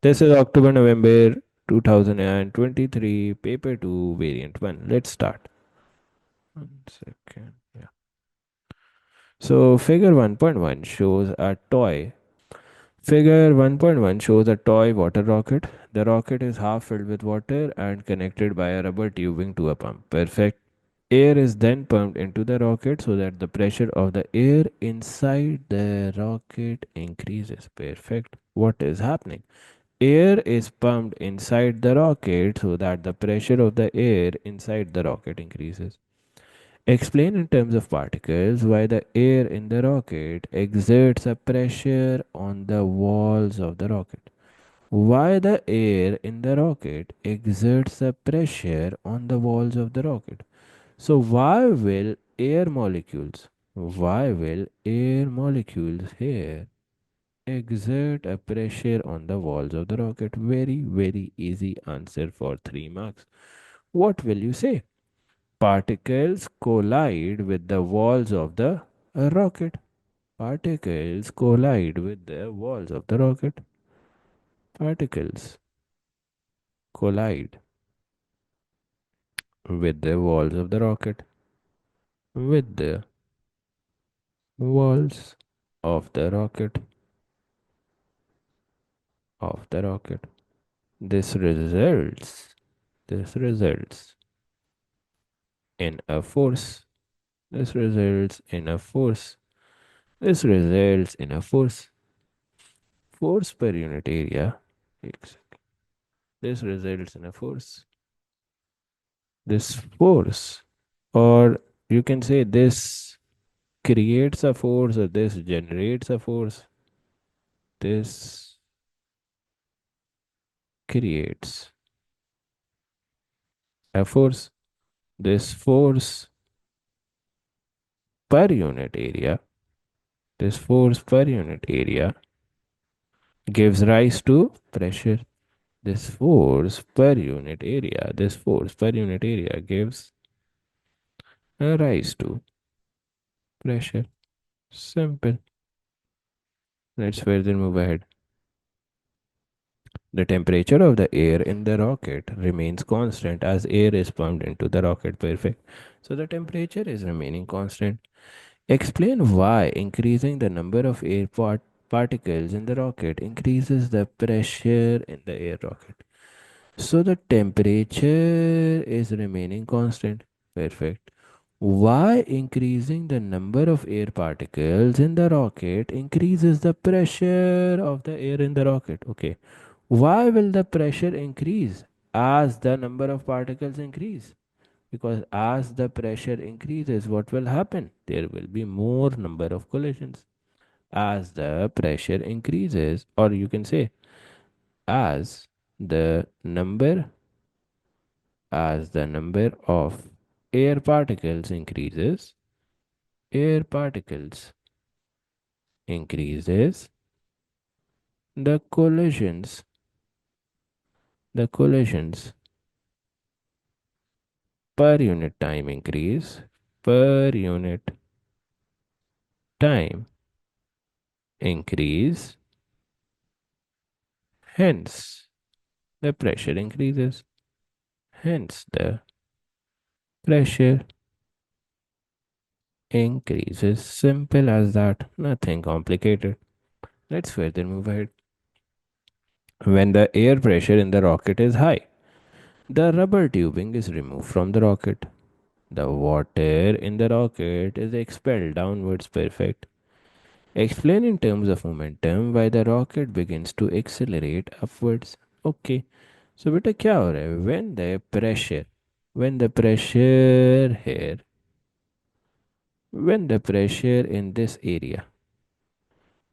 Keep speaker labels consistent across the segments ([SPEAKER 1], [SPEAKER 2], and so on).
[SPEAKER 1] This is October November 2023, paper 2, variant 1. Let's start. 1 second. Yeah. So, figure 1.1 shows a toy. Figure 1.1 shows a toy water rocket. The rocket is half filled with water and connected by a rubber tubing to a pump. Perfect. Air is then pumped into the rocket so that the pressure of the air inside the rocket increases. Perfect. What is happening? Air is pumped inside the rocket so that the pressure of the air inside the rocket increases. Explain in terms of particles why the air in the rocket exerts a pressure on the walls of the rocket. Why the air in the rocket exerts a pressure on the walls of the rocket. So why will air molecules here exert a pressure on the walls of the rocket? Very, very easy answer for 3 marks. What will you say? Particles collide with the walls of the rocket. Particles collide with the walls of the rocket. Particles collide with the walls of the rocket. With the walls of the rocket. Of the rocket. This results. This results in a force. This results in a force. This results in a force. Force per unit area. This results in a force. This force, or you can say this creates a force, or this generates a force. This creates a force. This force per unit area. This force per unit area gives rise to pressure. This force per unit area, this force per unit area gives a rise to pressure. Simple. Let's further move ahead. The temperature of the air in the rocket remains constant as air is pumped into the rocket. Perfect. So the temperature is remaining constant. Explain why increasing the number of particles in the rocket increases the pressure in the air rocket. So the temperature is remaining constant. Perfect. Why increasing the number of air particles in the rocket increases the pressure of the air in the rocket? Okay. Why will the pressure increase as the number of particles increase? Because as the pressure increases, what will happen? There will be more number of collisions. As the pressure increases, or you can say, as the number as the number of air particles increases, air particles increases, the collisions, the collisions per unit time increase, per unit time increase, hence the pressure increases, hence the pressure increases. Simple as that, nothing complicated. Let's further move ahead. When the air pressure in the rocket is high, the rubber tubing is removed from the rocket. The water in the rocket is expelled downwards. Perfect. Explain in terms of momentum why the rocket begins to accelerate upwards. Okay. So beta क्या हो रहा है? When the pressure here, when the pressure in this area,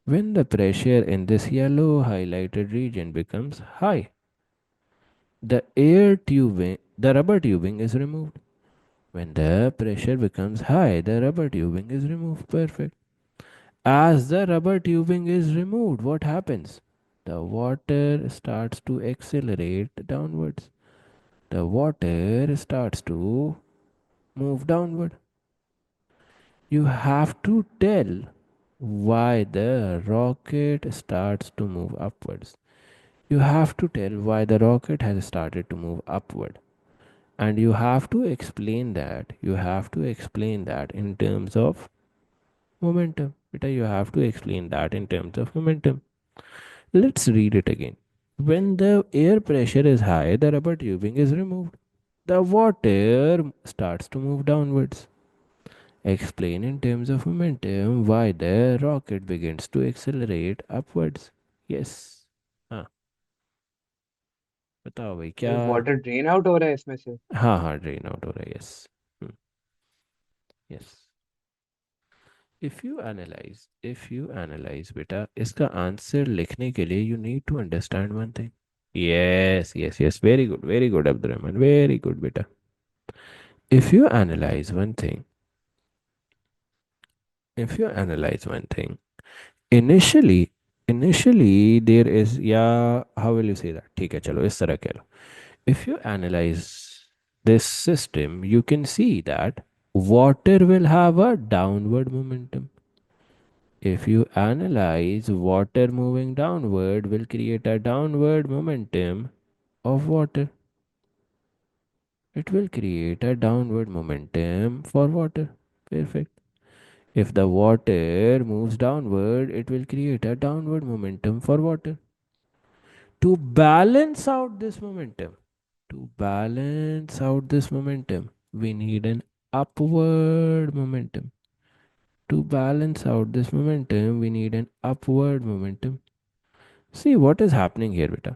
[SPEAKER 1] when the pressure in this yellow highlighted region becomes high, the rubber tubing is removed. When the pressure becomes high, the rubber tubing is removed. Perfect. As the rubber tubing is removed, what happens? The water starts to accelerate downwards. The water starts to move downward. You have to tell why the rocket starts to move upwards. You have to tell why the rocket has started to move upward. And you have to explain that. You have to explain that in terms of momentum. Beta, you have to explain that in terms of momentum. Let's read it again. When the air pressure is high, the rubber tubing is removed. The water starts to move downwards. Explain in terms of momentum why the rocket begins to accelerate upwards. Yes. हाँ, बताओ भाई क्या.
[SPEAKER 2] ये water drain out हो रहा है इसमें से।
[SPEAKER 1] हाँ हाँ, ड्रेन आउट हो रहा है. Yes. Yes. if you analyze बेटा, इसका आंसर लिखने के लिए you need to understand one thing. Yes, yes, yes, very good Abdurrahman, very good beta. if you analyze one thing if you analyze one thing, initially there is, yeah, how will you say that, ठीक है चलो इस तरह कह लो. If you analyze this system, you can see that water will have a downward momentum. If you analyze, water moving downward will create a downward momentum of water. It will create a downward momentum for water. Perfect. If the water moves downward, it will create a downward momentum for water. To balance out this momentum, we need an upward momentum. To balance out this momentum, we need an upward momentum. See what is happening here, beta.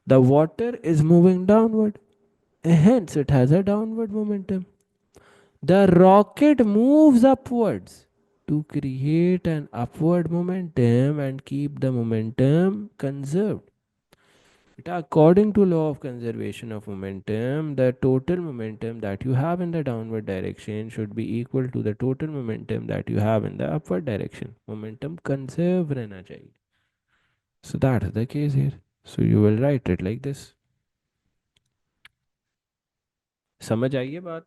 [SPEAKER 1] The water is moving downward, hence it has a downward momentum. The rocket moves upwards to create an upward momentum and keep the momentum conserved. According to law of conservation of momentum, the total momentum that you have in the downward direction should be equal to the total momentum that you have in the upward direction. Momentum conserve रहना चाहिए. So that is the case here. So you will write it like this. समझ आई है बात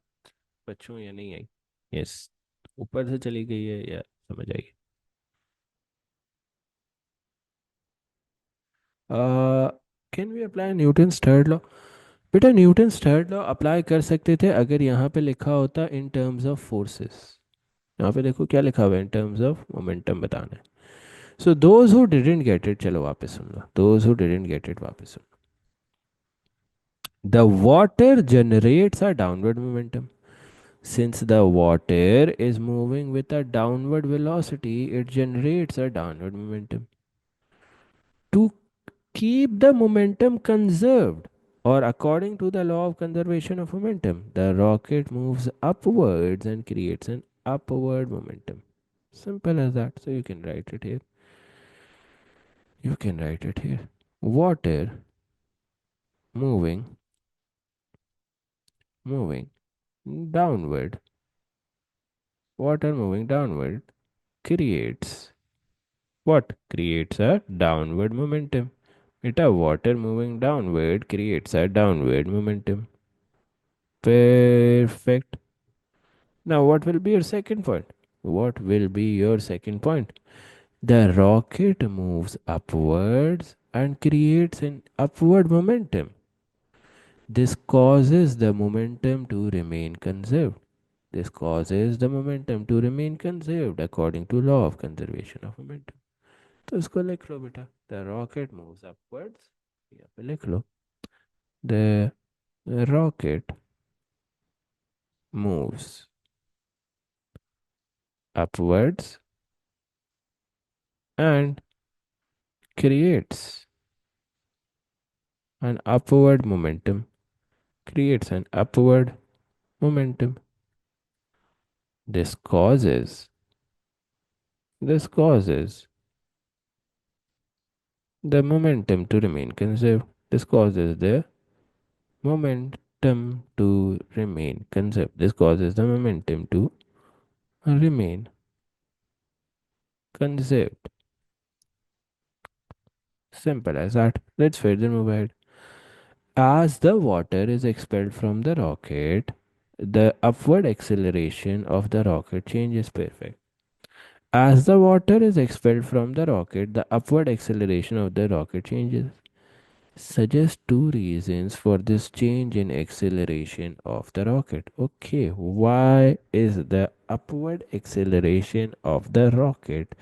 [SPEAKER 1] बच्चों या नहीं आई? Yes. ऊपर से चली गई है या समझ आई? Can we apply Newton's third law? बेटा न्यूटन्स थर्ड लॉ अप्लाई कर सकते थे अगर यहाँ पे लिखा होता इन टर्म्स ऑफ फोर्सेस. यहाँ पे देखो क्या लिखा हुआ है, इन टर्म्स ऑफ मोमेंटम बताना है. So those who didn't get it, चलो वापस सुन लो. Those who didn't get it वापस सुन. The water generates a downward momentum. Since the water is moving with a downward velocity, it generates a downward momentum. To keep the momentum conserved, or according to the law of conservation of momentum, the rocket moves upwards and creates an upward momentum. Simple as that. So you can write it here. You can write it here. Water moving, moving downward. Water moving downward creates what? Creates a downward momentum. Water moving downward creates a downward momentum. Perfect. Now, what will be your second point? What will be your second point? The rocket moves upwards and creates an upward momentum. This causes the momentum to remain conserved. This causes the momentum to remain conserved according to law of conservation of momentum. तो इसको लिख लो बेटा. The rocket moves upwards. यहाँ पे लिख लो. The rocket moves upwards and creates an upward momentum. Creates an upward momentum. This causes this causes the momentum to remain conserved. This causes the momentum to remain conserved. This causes the momentum to remain conserved. Simple as that. Let's further move ahead. As the water is expelled from the rocket, the upward acceleration of the rocket changes. Perfect. As the water is expelled from the rocket, the upward acceleration of the rocket changes. Suggest two reasons for this change in acceleration of the rocket. Okay, why is the upward acceleration of the rocket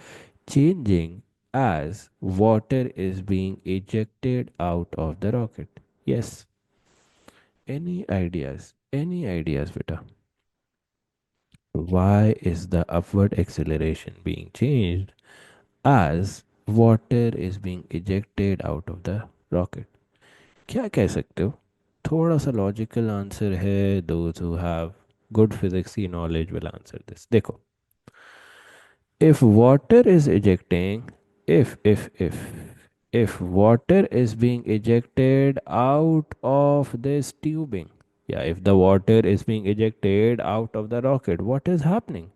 [SPEAKER 1] changing as water is being ejected out of the rocket? Yes, any ideas? Any ideas, beta? Why is the upward acceleration being changed as water is being ejected out of the rocket? क्या कह सकते हो? थोड़ा सा logical answer है. Those who have good physics knowledge will answer this. देखो, if water is ejecting, if water is being ejected out of this tubing, yeah, if the water is being ejected out of the rocket, what is happening?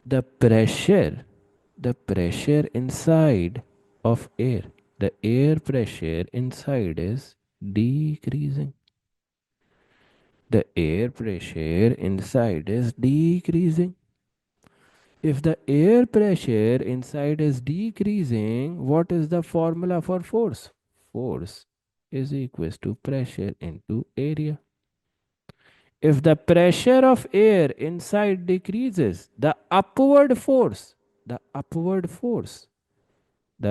[SPEAKER 1] The pressure, the pressure inside of air, the air pressure inside is decreasing. The air pressure inside is decreasing. If the air pressure inside is decreasing, what is the formula for force? Force is equals to pressure into area. If the pressure of air inside decreases, the upward force, the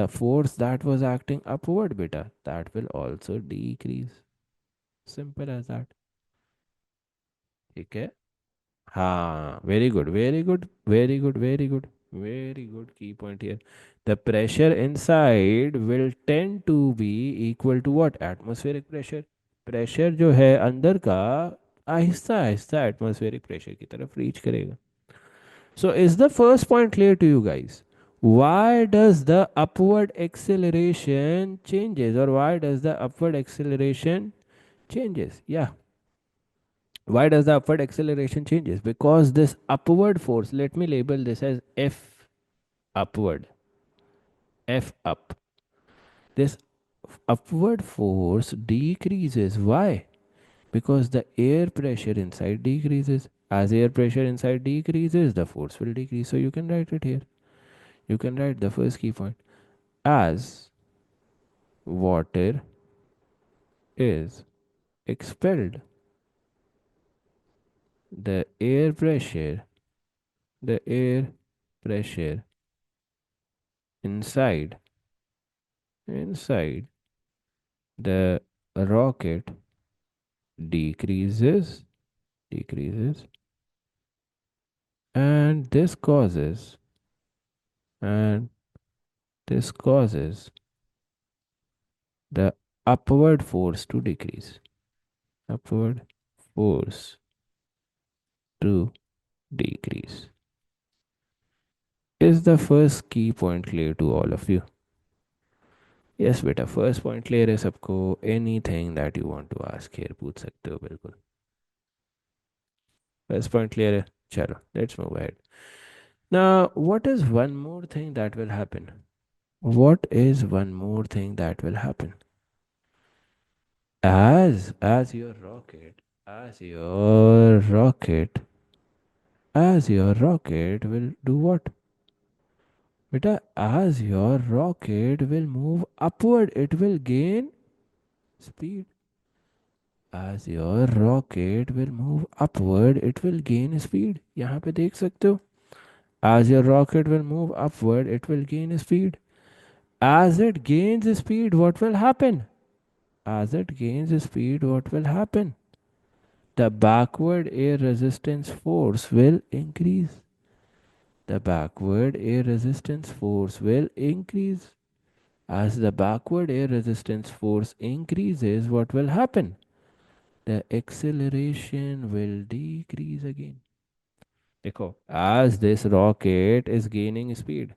[SPEAKER 1] force that was acting upward, beta, that will also decrease. Simple as that. ठीक है. हाँ, very good, very good, very good, very good, very good key point here. The pressure inside will tend to be equal to what? Atmospheric pressure. Pressure जो है अंदर का Aahista Aahista atmospheric pressure की तरफ reach करेगा. So is the first point clear to you guys? Why does the upward acceleration changes, or why does the upward acceleration changes? Yeah, why does the upward acceleration changes? Because this upward force, let me label this as F upward, F up. This upward force decreases. Why? Because the air pressure inside decreases. As air pressure inside decreases, the force will decrease. So you can write it here. You can write the first key point. As water is expelled, the air pressure, the air pressure inside, inside the rocket decreases, decreases, and and this causes the upward force to decrease. Upward force to decrease. Is the first key point clear to all of you? Yes बेटा, first point clear है सबको. Anything that you want to ask here पूछ सकते हो बिल्कुल. First point clear है. चलो, let's move ahead. Now what is one more thing that will happen? What is one more thing that will happen? As your rocket, as your rocket, as your rocket will do what? Beta, as your rocket will move upward, it will gain speed. As your rocket will move upward, it will gain speed. यहाँ पे देख सकते हो. As your rocket will move upward, it will gain speed. As it gains speed, what will happen? As it gains speed, what will happen? The backward air resistance force will increase. The backward air resistance force will increase. As the backward air resistance force increases, what will happen? The acceleration will decrease again. देखो, as this rocket is gaining speed.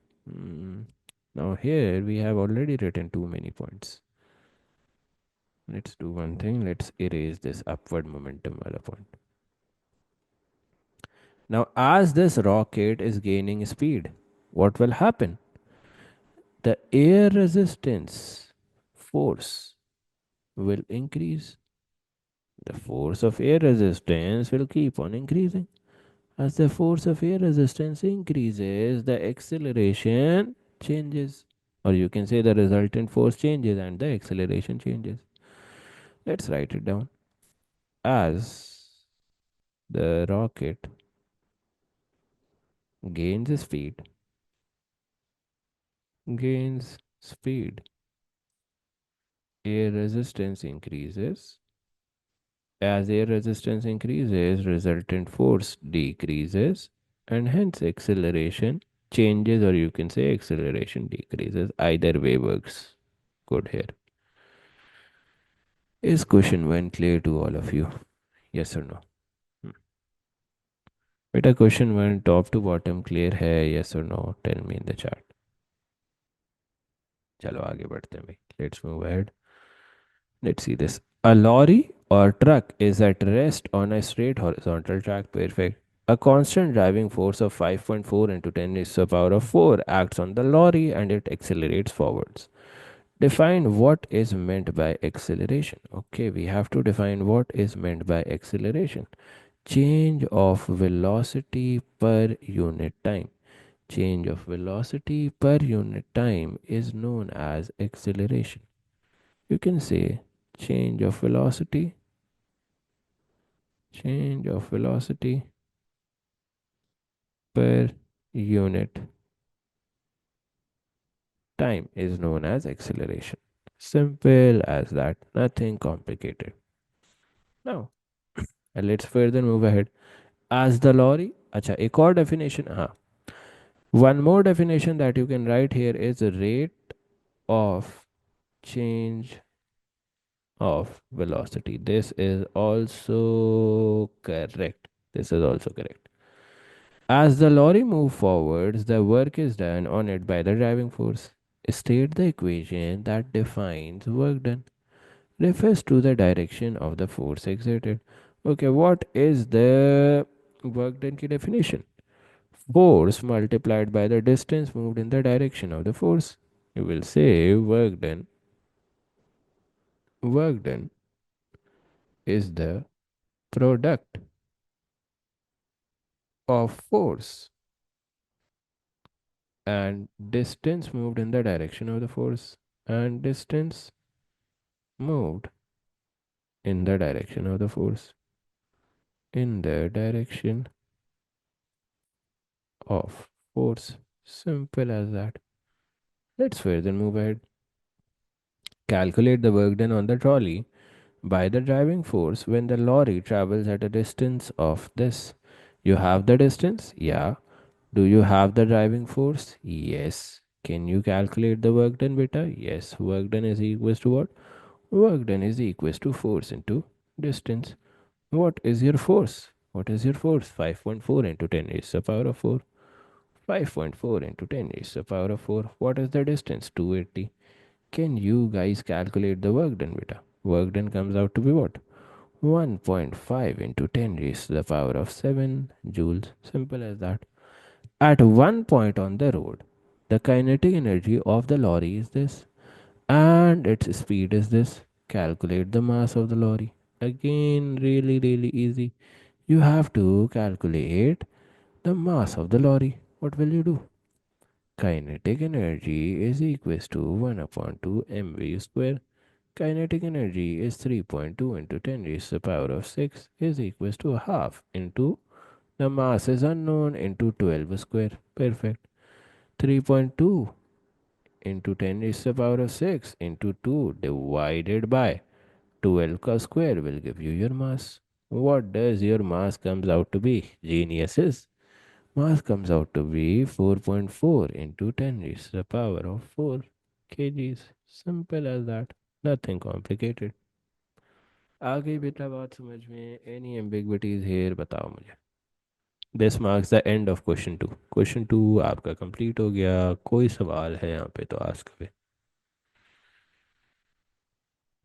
[SPEAKER 1] Now here we have already written too many points. Let's do one thing. Let's erase this upward momentum wala point. Now as this rocket is gaining speed, what will happen? The air resistance force will increase. The force of air resistance will keep on increasing. As the force of air resistance increases, the acceleration changes. Or you can say the resultant force changes and the acceleration changes. Let's write it down. As the rocket gains speed, gains speed, air resistance increases. As air resistance increases, resultant force decreases, and hence acceleration changes, or you can say acceleration decreases. Either way works good here. Is question one clear to all of you? Yes or no? Hmm. बेटा question one top to bottom clear है? Yes और no? Tell me in the chat. चलो आगे बढ़ते हैं भाई. Let's move ahead. Let's see this. A lorry or truck is at rest on a straight horizontal track. Perfect. A constant driving force of 5.4 into 10 raised to the power of 4 acts on the lorry and it accelerates forwards. Define what is meant by acceleration. Okay, we have to define what is meant by acceleration. Change of velocity per unit time. Change of velocity per unit time is known as acceleration. You can say change of velocity, change of velocity per unit time is known as acceleration. Simple as that, nothing complicated. Now, let's further move ahead. As the lorry, अच्छा एक और definition, हाँ, one more definition that you can write here is rate of change of velocity. This is also correct. This is also correct. As the lorry moves forwards, the work is done on it by the driving force. State the equation that defines work done. Refers to the direction of the force exerted. Okay, what is the work done ki definition? Force multiplied by the distance moved in the direction of the force. You will say work done. Work done is the product of force and distance moved in the direction of the force and distance moved in the direction of the force in the direction of force. Simple as that. Let's further move ahead. Calculate the work done on the trolley by the driving force when the lorry travels at a distance of this. You have the distance? Yeah. Do you have the driving force? Yes. Can you calculate the work done, beta? Yes. Work done is equals to what? Work done is equals to force into distance. What is your force? What is your force? 5.4 into 10 is the power of 4. 5.4 into 10 is the power of 4. What is the distance? 280. Can you guys calculate the work done, beta? Work done comes out to be what? 1.5 into 10 raised to the power of 7 joules. Simple as that. At one point on the road, the kinetic energy of the lorry is this, and its speed is this. Calculate the mass of the lorry. Again, really easy. You have to calculate the mass of the lorry. What will you do? Kinetic energy is equals to 1 upon 2 mv square. Kinetic energy is 3.2 into 10 raised to the power of 6 is equals to half into the mass is unknown into 12 square. Perfect. 3.2 into 10 raised to the power of 6 into 2 divided by 12 ka square will give you your mass. What does your mass comes out to be? Geniuses. Mass comes out to be 4.4 into 10 raised to the power of 4 kgs. Simple as that. Nothing complicated. आ गई बेटा बात समझ में? Any ambiguities here बताओ मुझे. This marks the end of question two. Question two आपका complete हो गया. कोई सवाल है यहाँ पे तो आस्क करें.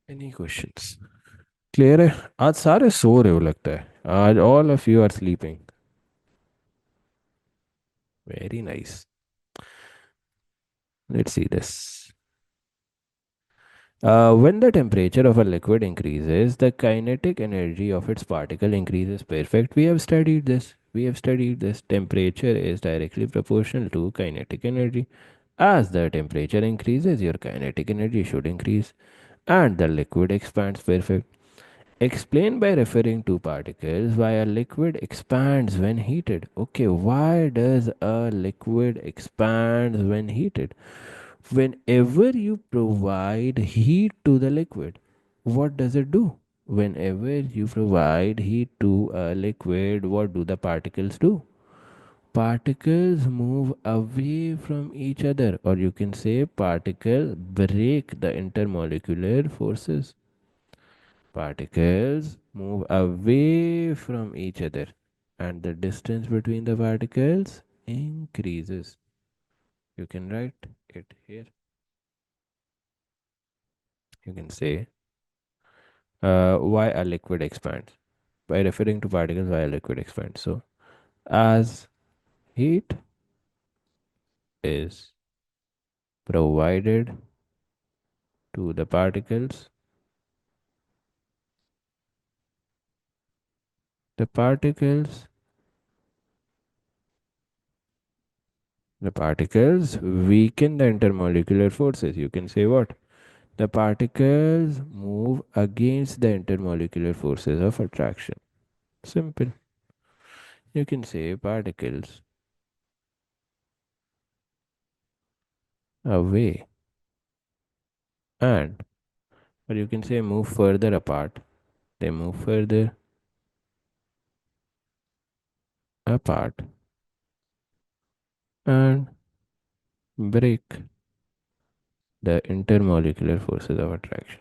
[SPEAKER 1] Any questions? क्लियर है? आज सारे सो रहे हो लगता है. आज all of you are sleeping. Very nice. Let's see this. When the temperature of a liquid increases, the kinetic energy of its particle increases. Perfect. We have studied this. We have studied this. Temperature is directly proportional to kinetic energy. As the temperature increases, your kinetic energy should increase and the liquid expands. Perfect. Explain by referring to particles why a liquid expands when heated. Okay, why does a liquid expand when heated? Whenever you provide heat to the liquid, what does it do? Whenever you provide heat to a liquid, what do the particles do? Particles move away from each other, or you can say particles break the intermolecular forces. Particles move away from each other, and the distance between the particles increases. You can write it here. You can say why a liquid expands by referring to particles why a liquid expands. So, as heat is provided to the particles, the particles the particles weaken the intermolecular forces. You can say what? The particles move against the intermolecular forces of attraction. Simple. You can say particles away and, or you can say move further apart. They move further apart and break the intermolecular forces of attraction.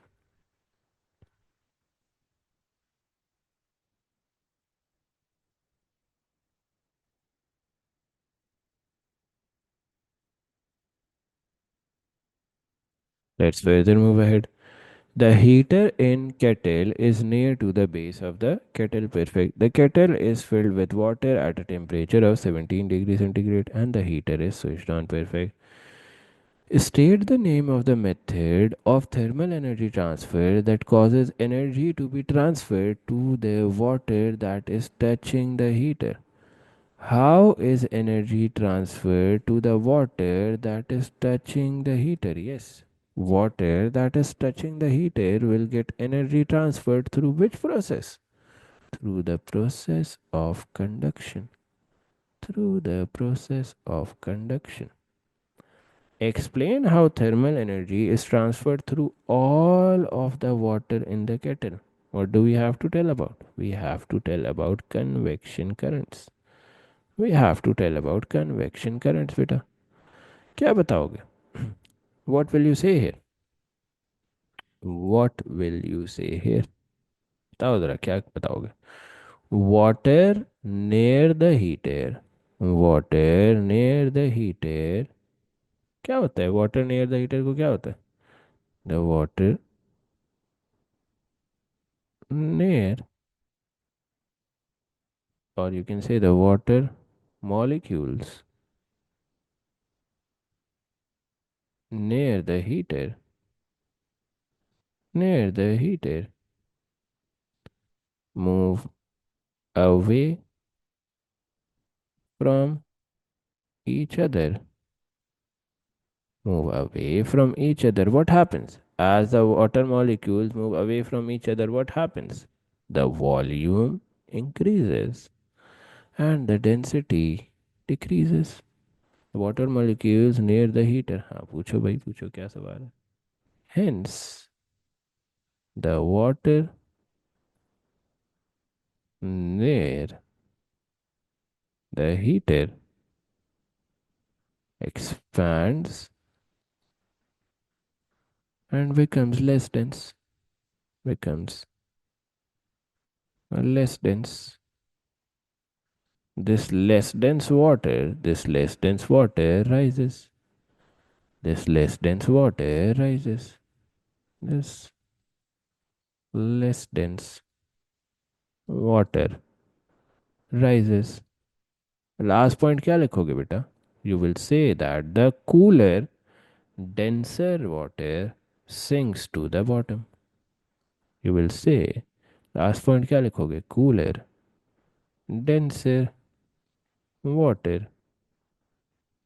[SPEAKER 1] Let's further move ahead. The heater in kettle is near to the base of the kettle. Perfect. The kettle is filled with water at a temperature of 17 degrees centigrade and the heater is switched on. Perfect. State the name of the method of thermal energy transfer that causes energy to be transferred to the water that is touching the heater. How is energy transferred to the water that is touching the heater? Yes. Water that is touching the heater will get energy transferred through which process? Through the process of conduction. Through the process of conduction. Explain how thermal energy is transferred through all of the water in the kettle. What do we have to tell about? We have to tell about convection currents. We have to tell about convection currents, beta. क्या बताओगे? What will you say here? What will you say here? बताओ जरा क्या बताओगे? Water near the heater. Water near the heater. क्या होता है? Water near the heater को क्या होता है? The water near, or you can say the water molecules near the heater. Near the heater move away from each other. Move away from each other. What happens? As the water molecules move away from each other, what happens? The volume increases and the density decreases. Water molecules near the heater. हाँ पूछो भाई पूछो क्या सवाल है? Hence, the water near the heater expands and becomes less dense. Becomes less dense. This less dense water rises. This less dense water rises. This less dense water rises. Last point क्या लिखोगे बेटा? You will say that the cooler, denser water sinks to the bottom. You will say last point क्या लिखोगे? Cooler, denser water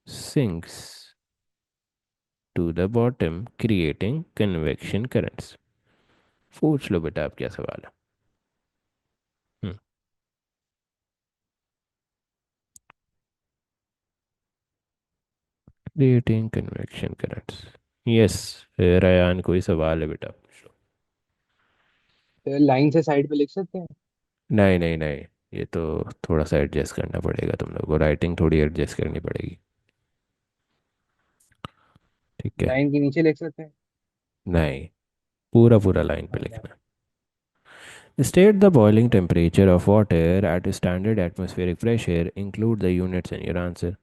[SPEAKER 1] sinks to the bottom, creating convection currents. पूछ लो बेटा आप क्या सवाल है. Creating convection currents. Yes. Ryan कोई सवाल है बेटा पूछ लो.
[SPEAKER 2] तो लाइन से साइड पे लिख सकते हैं.
[SPEAKER 1] नहीं नहीं नहीं. ये तो थोड़ा सा एडजस्ट करना पड़ेगा तुम लोग को. राइटिंग थोड़ी एडजस्ट करनी पड़ेगी. ठीक है.
[SPEAKER 2] लाइन के नीचे लिख सकते हैं.
[SPEAKER 1] नहीं. पूरा पूरा लाइन पे
[SPEAKER 2] हाँ.
[SPEAKER 1] लिखना. State the boiling temperature of water at standard atmospheric pressure. Include the units in your answer.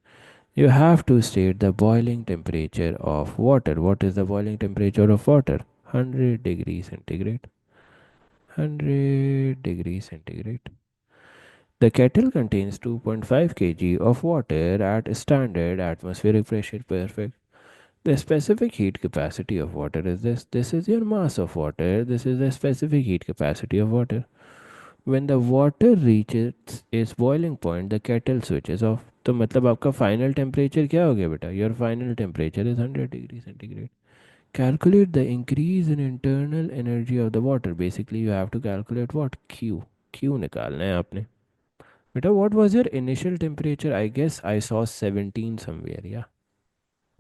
[SPEAKER 1] You have to state the boiling temperature of water. What is the boiling temperature of water? 100 degrees centigrade. 100 degrees centigrade. The kettle contains 2.5 kg of water at standard atmospheric pressure. Perfect. The specific heat capacity of water is this. This is your mass of water. This is the specific heat capacity of water. When the water reaches its boiling point, the kettle switches off. तो मतलब आपका final temperature क्या हो गया बेटा? Your final temperature is 100 degree centigrade. Calculate the increase in internal energy of the water. Basically, you have to calculate what? Q. Q निकालना है आपने. Beta, what was your initial temperature? I guess I saw 17 somewhere. Yeah,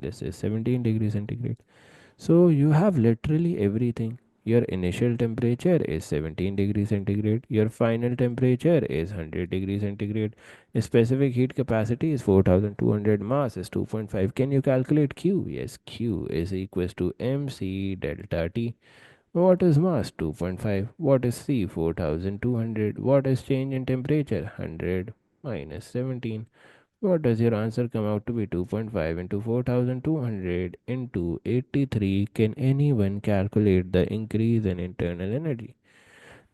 [SPEAKER 1] this is 17 degrees centigrade. So you have literally everything. Your initial temperature is 17 degrees centigrade. Your final temperature is 100 degrees centigrade. Specific heat capacity is 4200. Mass is 2.5. Can you calculate Q? Yes, Q is equals to mc delta T. What is mass? 2.5. What is C? 4200. What is change in temperature? 100 minus 17. What does your answer come out to be? 2.5 into 4200 into 83. Can anyone calculate the increase in internal energy?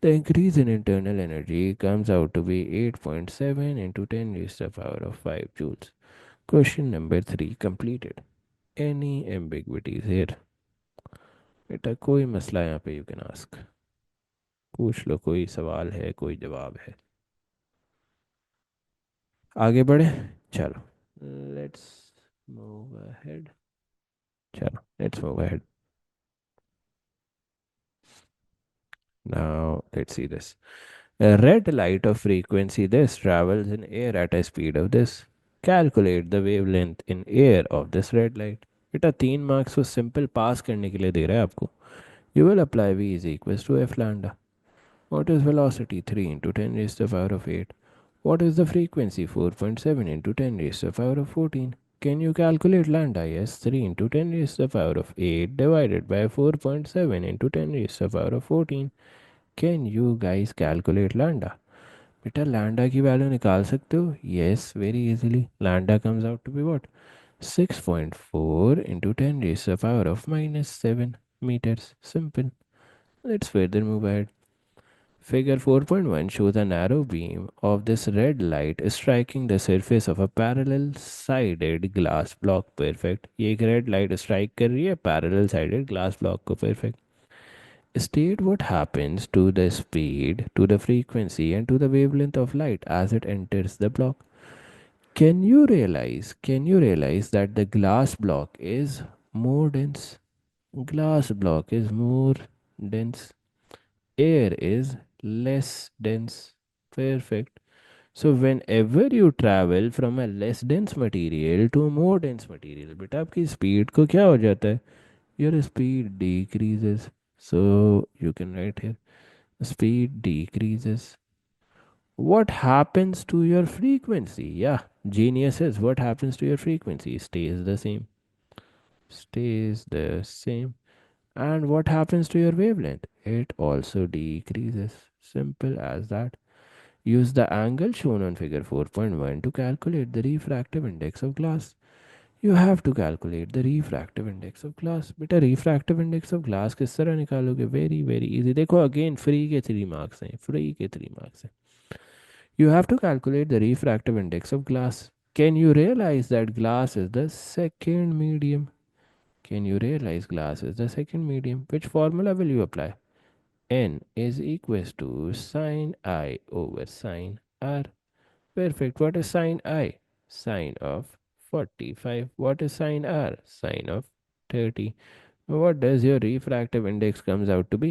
[SPEAKER 1] The increase in internal energy comes out to be 8.7 into 10 raised to the power of 5 joules. Question number 3 completed. Any ambiguities here? बेटा कोई मसला यहाँ पे you can ask. पूछ लो. कोई सवाल है, कोई जवाब है. आगे बढ़े. चलो. Let's move ahead. चलो let's move ahead. Now let's see this. A red light of frequency this travels in air at a speed of this. Calculate the wavelength in air of this red light. बेटा 3 marks को simple past करने के लिए दे रहा है आपको. You will apply V is equals to F lambda. What is velocity? 3 into 10 raised to the power of 8. What is the frequency? 4.7 into 10 raised to the power of 14. Can you calculate lambda? Yes, 3 into 10 raised to the power of 8 divided by 4.7 into 10 raised to the power of 14. Can you guys calculate lambda? बेटा lambda की value निकाल सकते हो. Yes, very easily. Lambda comes out to be what? 6.4 into 10 raised to the power of minus 7 meters. Simple. Let's further move ahead. Figure 4.1 shows a narrow beam of this red light striking the surface of a parallel sided glass block. Perfect. ये एक red light strike कर रही है parallel sided glass block को. Perfect. State what happens to the speed, to the frequency, and to the wavelength of light as it enters the block. Can you realize that the glass block is more dense? Glass block is more dense. Air is less dense. Perfect. So whenever you travel from a less dense material to a more dense material, बेटा आपकी speed को क्या हो जाता है? Your speed decreases. So you can write here speed decreases. What happens to your frequency? Yeah, geniuses. What happens to your frequency? Stays the same. Stays the same. And what happens to your wavelength? It also decreases. Simple as that. Use the angle shown on figure 4.1 to calculate the refractive index of glass. You have to calculate the refractive index of glass. बेटा refractive index of glass किस तरह निकालोगे? Very very easy. देखो again free के 3 marks हैं. Free के 3 marks हैं. You have to calculate the refractive index of glass. Can you realize that glass is the second medium? Can you realize glass is the second medium? Which formula will you apply? N is equals to sine I over sine R. Perfect. What is sine I? Sine of 45. What is sine R? Sine of 30. What does your refractive index comes out to be?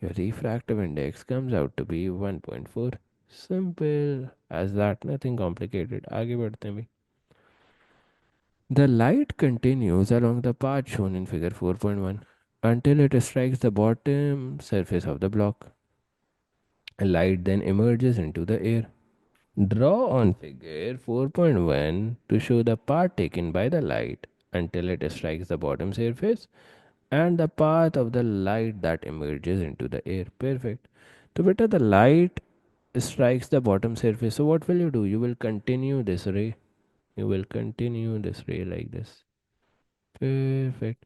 [SPEAKER 1] Your refractive index comes out to be 1.4. Simple as that, nothing complicated. आगे बढ़ते हैं भाई. The light continues along the path shown in figure 4.1 until it strikes the bottom surface of the block. Light then emerges into the air. Draw on figure 4.1 to show the path taken by the light until it strikes the bottom surface and the path of the light that emerges into the air. Perfect. So, beta, the light strikes the bottom surface. So, what will you do? You will continue this ray. You will continue this ray like this. Perfect.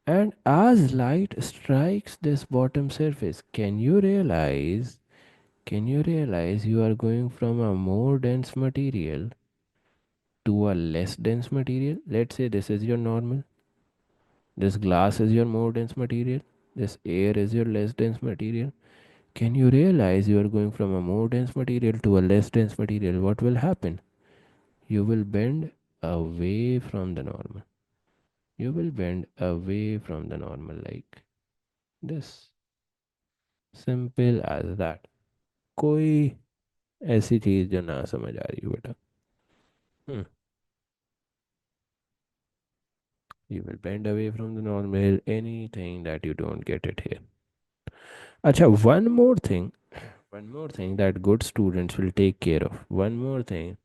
[SPEAKER 1] And as light strikes this bottom surface, can you realize you are going from a more dense material to a less dense material? Let's say this is your normal. This glass is your more dense material. This air is your less dense material. Can you realize you are going from a more dense material to a less dense material? What will happen? You will bend away from the normal. You will bend away from the normal like this. Simple as that. कोई ऐसी चीज जो ना समझ आ रही हो बेटा. Hmm. You will bend away from the normal. Anything that you don't get it here. Acha, one more thing that good students will take care of. One more thing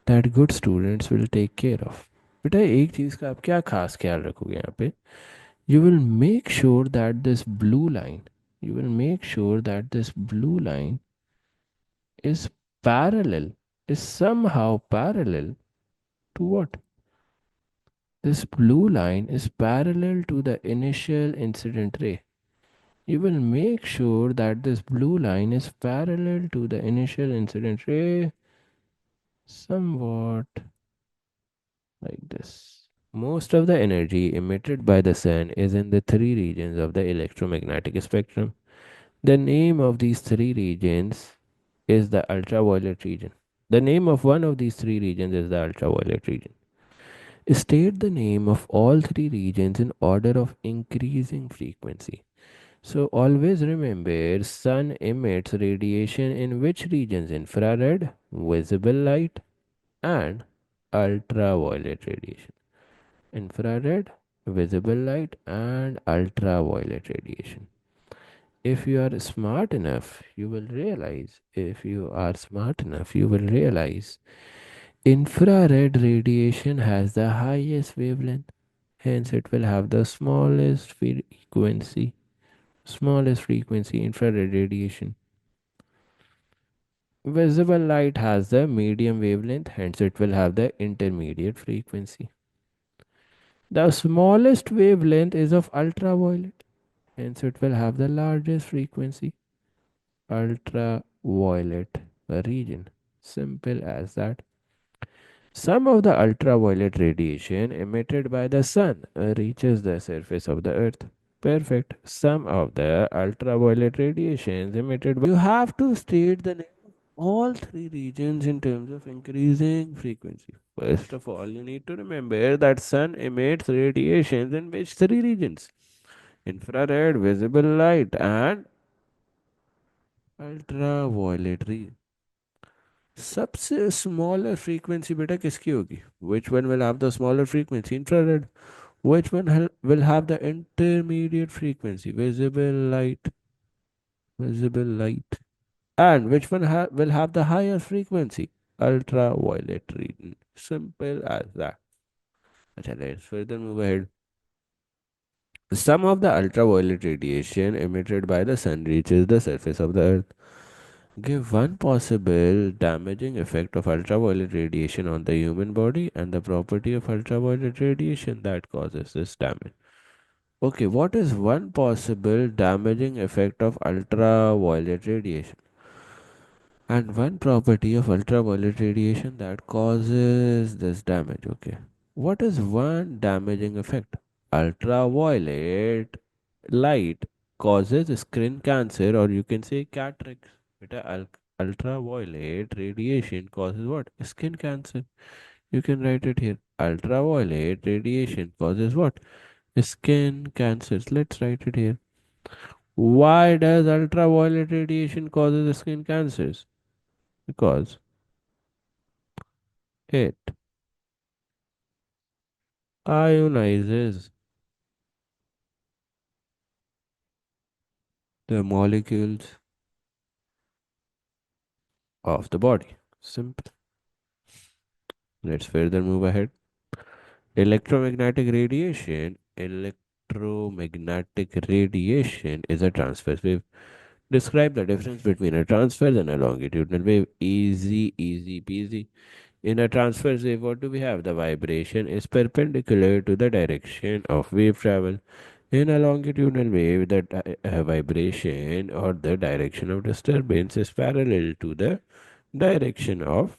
[SPEAKER 1] that good students will take care of. बेटा एक चीज का आप क्या खास ख्याल रखोगे यहाँ पे. You will make sure that this blue line, you will make sure that this blue line is parallel, is somehow parallel to what? This blue line is parallel to the initial incident ray. You will make sure that this blue line is parallel to the initial incident ray somewhat like this. Most of the energy emitted by the sun is in the three regions of the electromagnetic spectrum. The name of these three regions is the ultraviolet region. The name of one of these three regions is the ultraviolet region. State the name of all three regions in order of increasing frequency. So always remember sun emits radiation in which regions? Infrared, visible light and ultraviolet radiation. Infrared, visible light and ultraviolet radiation. If you are smart enough, you will realize, if you are smart enough, you will realize infrared radiation has the highest wavelength, hence it will have the smallest frequency infrared radiation. Visible light has the medium wavelength, hence it will have the intermediate frequency. The smallest wavelength is of ultraviolet, hence it will have the largest frequency, ultraviolet region. Simple as that. Some of the ultraviolet radiation emitted by the sun reaches the surface of the earth. Perfect. Some of the ultraviolet radiations emitted by you have to state the name of all three regions in terms of increasing frequency. First of all, you need to remember that sun emits radiations in which three regions? Infrared, visible light, and ultraviolet region. सबसे smaller frequency बेटा किसकी होगी? Which one will have the smaller frequency? Infrared. Which one will have the intermediate frequency? Visible light. Visible light. And which one will have the higher frequency? Ultraviolet region. Simple as that. Okay, let's further move ahead. Some of the ultraviolet radiation emitted by the sun reaches the surface of the earth. Give one possible damaging effect of ultraviolet radiation on the human body and the property of ultraviolet radiation that causes this damage. Okay, what is one possible damaging effect of ultraviolet radiation? And one property of ultraviolet radiation that causes this damage. Okay, what is one damaging effect? Ultraviolet light causes skin cancer, or you can say cataracts. Beta, ultraviolet radiation causes what? Skin cancer. You can write it here. Ultraviolet radiation causes what? Skin cancers. Let's write it here. Why does ultraviolet radiation causes skin cancers? Because it ionizes the molecules of the body. Simple. Let's further move ahead. Electromagnetic radiation is a transverse wave. Describe the difference between a transverse and a longitudinal wave. Easy, easy peasy. In a transverse wave, what do we have? The vibration is perpendicular to the direction of wave travel. In a longitudinal wave, the vibration or the direction of disturbance is parallel to the direction of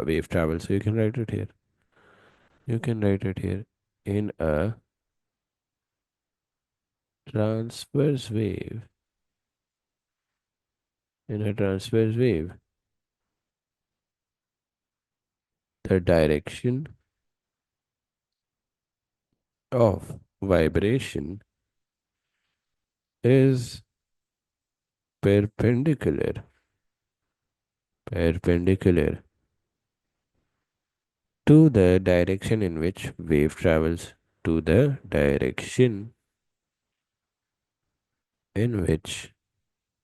[SPEAKER 1] wave travel. So you can write it here. You can write it here. In a transverse wave, in a transverse wave, the direction of vibration is perpendicular, perpendicular to the direction in which wave travels, to the direction in which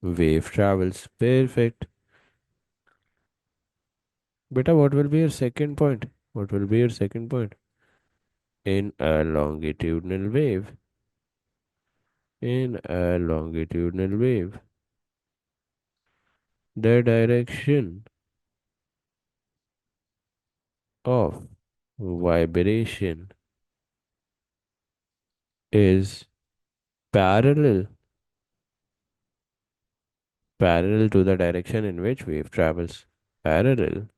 [SPEAKER 1] wave travels. Perfect. Beta, what will be your second point? What will be your second point? In a longitudinal wave, in a longitudinal wave, the direction of vibration is parallel, parallel to the direction in which wave travels, parallel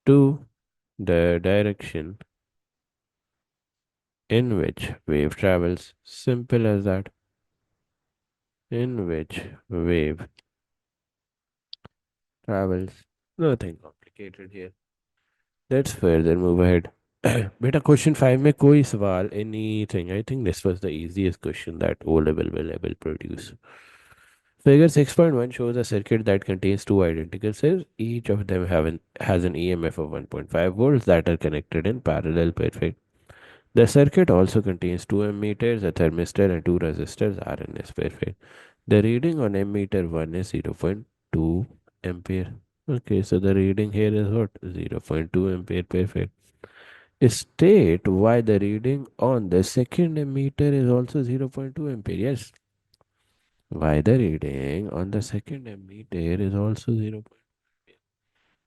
[SPEAKER 1] to the direction in which wave travels. Simple as that. In which wave travels. Nothing complicated here. Let's further move ahead. Beta question 5 में कोई सवाल anything. I think this was the easiest question that O level will ever produce. Figure 6.1 shows a circuit that contains two identical cells. Each of them has an EMF of 1.5 volts that are connected in parallel. Perfect. The circuit also contains two ammeters, a thermistor, and two resistors. RN is perfect. The reading on ammeter 1 is zero point 0.2 ampere. Okay, so the reading here is what? 0.2 ampere. Perfect. State why the reading on the second ammeter is also zero point 0.2 ampere. Yes, why the reading on the second ammeter is also 0.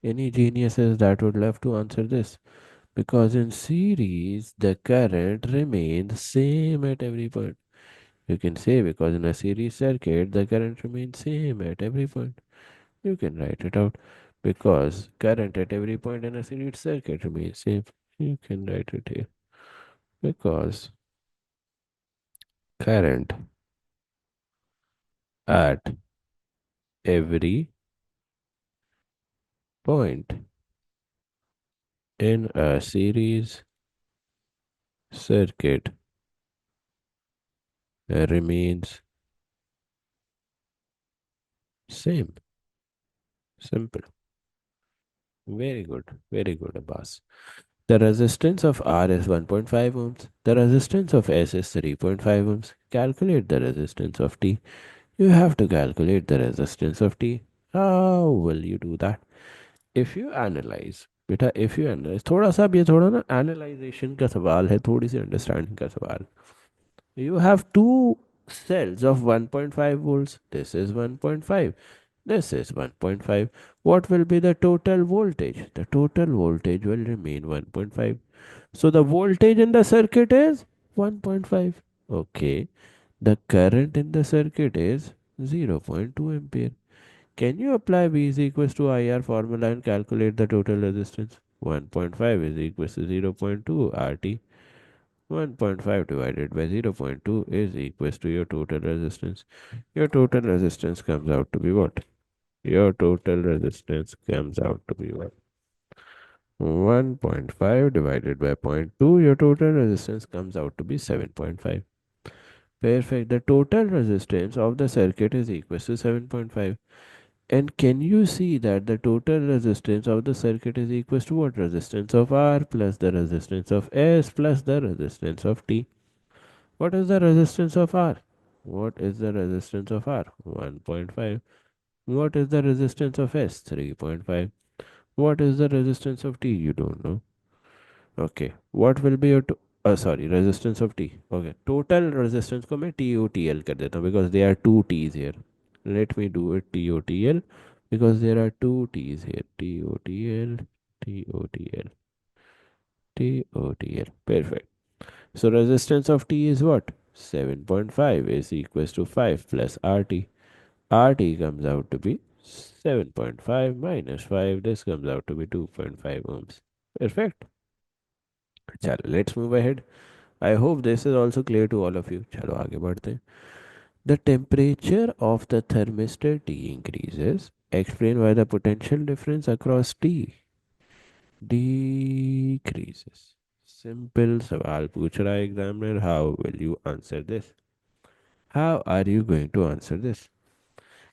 [SPEAKER 1] Any geniuses that would love to answer this? Because in series, the current remains same at every point. You can say because in a series circuit, the current remains same at every point. You can write it out because current at every point in a series circuit remains same. You can write it here because current at every point in a series circuit remains same. Simple. Very good, Abbas. The resistance of R is 1.5 ohms. The resistance of S is 3.5 ohms. Calculate the resistance of T. You have to calculate the resistance of T. How will you do that? If you analyze, बेटा if you analyze, थोड़ा सा अब ये थोड़ा ना analyzation का सवाल है, थोड़ी सी understanding का सवाल. You have two cells of 1.5 volts. This is 1.5. This is 1.5. What will be the total voltage? The total voltage will remain 1.5. So the voltage in the circuit is 1.5. Okay. The current in the circuit is zero point 0.2 ampere. Can you apply V is equals to IR formula and calculate the total resistance? 1.5 is equals to zero point 0.2 RT. 1.5 divided by zero point 0.2 is equals to your total resistance. Your total resistance comes out to be what? Your total resistance comes out to be what? 1.5 divided by zero point 0.2, your total resistance comes out to be 7.5. Perfect. The total resistance of the circuit is equal to 7.5. And can you see that the total resistance of the circuit is equal to what? Resistance of R plus the resistance of S plus the resistance of T. What is the resistance of R? What is the resistance of R? 1.5. What is the resistance of S? 3.5. What is the resistance of T? You don't know. Okay. What will be your sorry, resistance of T. Okay. Total resistance को मैं TOTL कर देता हूँ because there are two T's here. Let me do it TOTL because there are two T's here. TOTL, TOTL, TOTL. Perfect. So resistance of T is what? 7.5 is equals to 5 plus RT. RT comes out to be 7.5 minus 5. This comes out to be 2.5 ohms. Perfect. चलो let's move ahead. I hope this is also clear to all of you. चलो आगे बढ़ते हैं. The temperature of the thermistor T increases. Explain why the potential difference across T decreases. Simple सवाल पूछ रहा है examiner. How will you answer this? How are you going to answer this?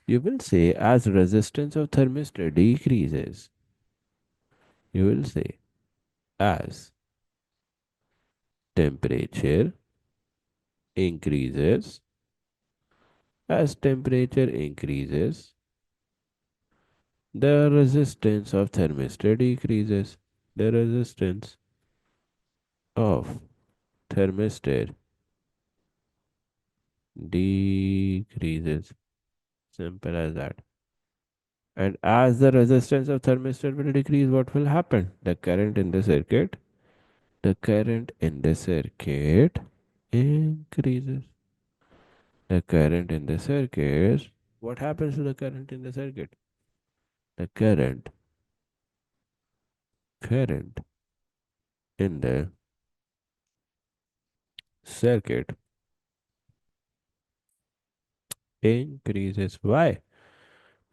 [SPEAKER 1] You will say as resistance of thermistor decreases. You will say as temperature increases. As temperature increases, the resistance of thermistor decreases. The resistance of thermistor decreases. Simple as that. And as the resistance of thermistor will decrease, what will happen? The current in the circuit increases. The current in the circuit. What happens to the current in the circuit? The current in the circuit increases. Why?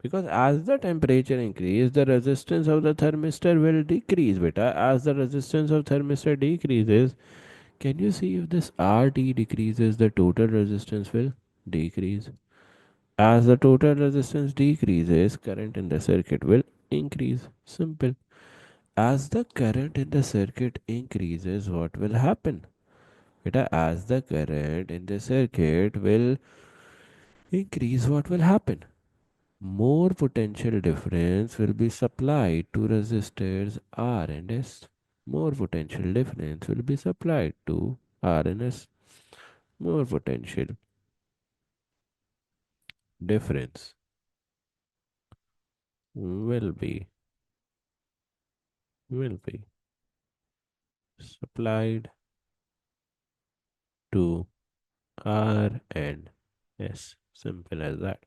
[SPEAKER 1] Because as the temperature increases, the resistance of the thermistor will decrease, beta. As the resistance of thermistor decreases, can you see if this RT decreases, the total resistance will decrease. As the total resistance decreases, current in the circuit will increase. Simple. As the current in the circuit increases, what will happen? Beta, as the current in the circuit will increase, what will happen? More potential difference will be supplied to resistors R and S. More potential difference will be supplied to R and S. More potential difference will be will be supplied to R and S. Simple as that.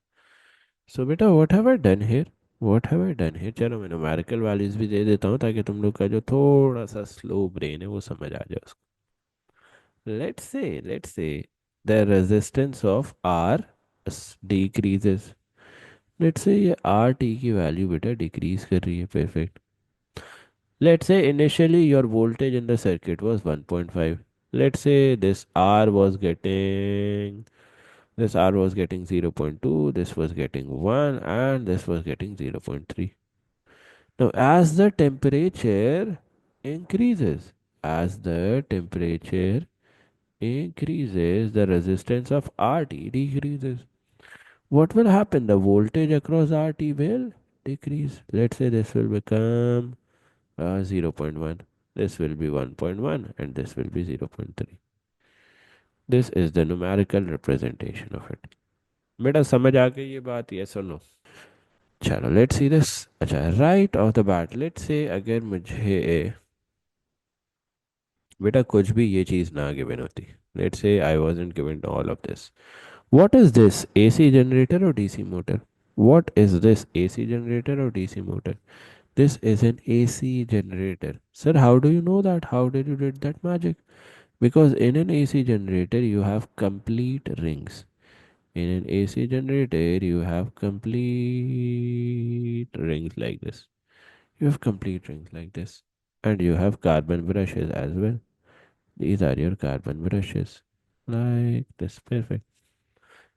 [SPEAKER 1] So beta, what have I done here? What have I done here? चलो मैं numerical values भी दे देता हूँ ताकि तुम लोग का जो थोड़ा सा स्लो ब्रेन है वो समझ आ जाए उसको. Let's say the resistance of R decreases. Let's say ये RT की वैल्यू बेटा डिक्रीज कर रही है. Perfect. Let's say initially your voltage in the circuit was 1.5. Let's say this R was getting 0.2, this was getting 1, and this was getting 0.3. Now as the temperature increases, as the temperature increases, the resistance of RT decreases. What will happen? The voltage across RT will decrease. Let's say this will become zero point 0.1. This will be 1.1 and this will be 0.3. This is the numerical representation of it. बेटा समझ आ गई ये बात? yes or no? चलो let's see this. अच्छा, right off the bat let's say अगर मुझे बेटा कुछ भी ये चीज़ ना गिवन होती. Let's say I wasn't given all of this. What is this? AC generator or DC motor? What is this? AC generator or DC motor? This is an AC generator. Sir, how do you know that? How did you did that magic? Because in an AC generator you have complete rings. In an AC generator you have complete rings like this. You have complete rings like this. And you have carbon brushes as well. These are your carbon brushes. Like this. Perfect.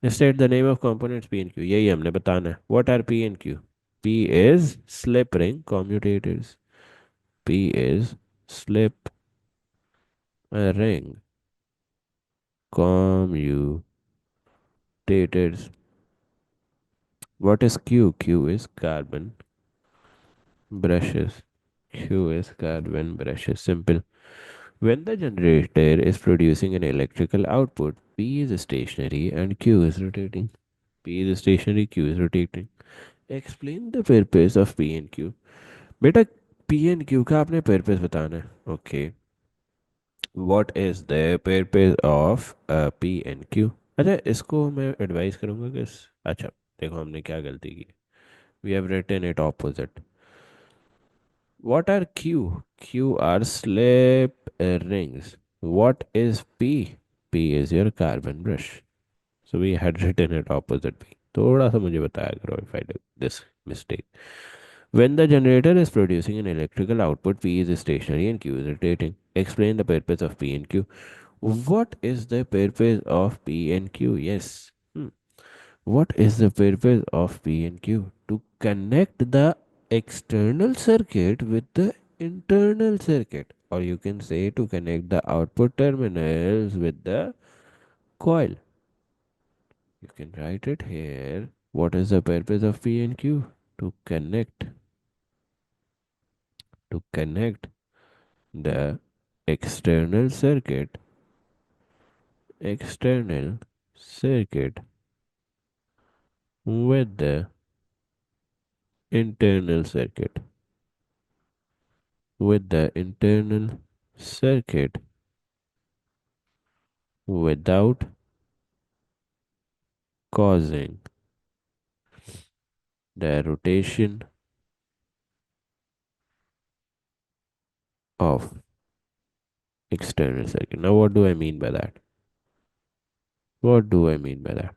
[SPEAKER 1] State the name of components P and Q. यही हमने बताना है. What are P and Q? P is slip ring commutators. P is slip ring commutators. What is Q? Q is carbon brushes. Q is carbon brushes. Simple. When the generator is producing an electrical output, P is stationary and Q is rotating. P is stationary, Q is rotating. Explain the purpose of P and Q. बेटा P and Q का आपने purpose बताना है. Okay. What is the purpose of P and Q? अच्छा इसको मैं advice करूंगा कि अच्छा देखो हमने क्या गलती की. We have written it opposite. What are Q? Q are slip rings. What is P? P is your carbon brush. So we had written it opposite way. थोड़ा सा मुझे बताया करो if I did this mistake. When the generator is producing an electrical output, P is stationary and Q is rotating. Explain the purpose of P and Q. What is the purpose of P and Q? Yes. What is the purpose of P and Q? To connect the external circuit with the internal circuit, or you can say to connect the output terminals with the coil. You can write it here. What is the purpose of P and Q? To connect the external circuit external circuit with the internal circuit with the internal circuit without causing the rotation of external circuit. Now what do I mean by that? What do I mean by that?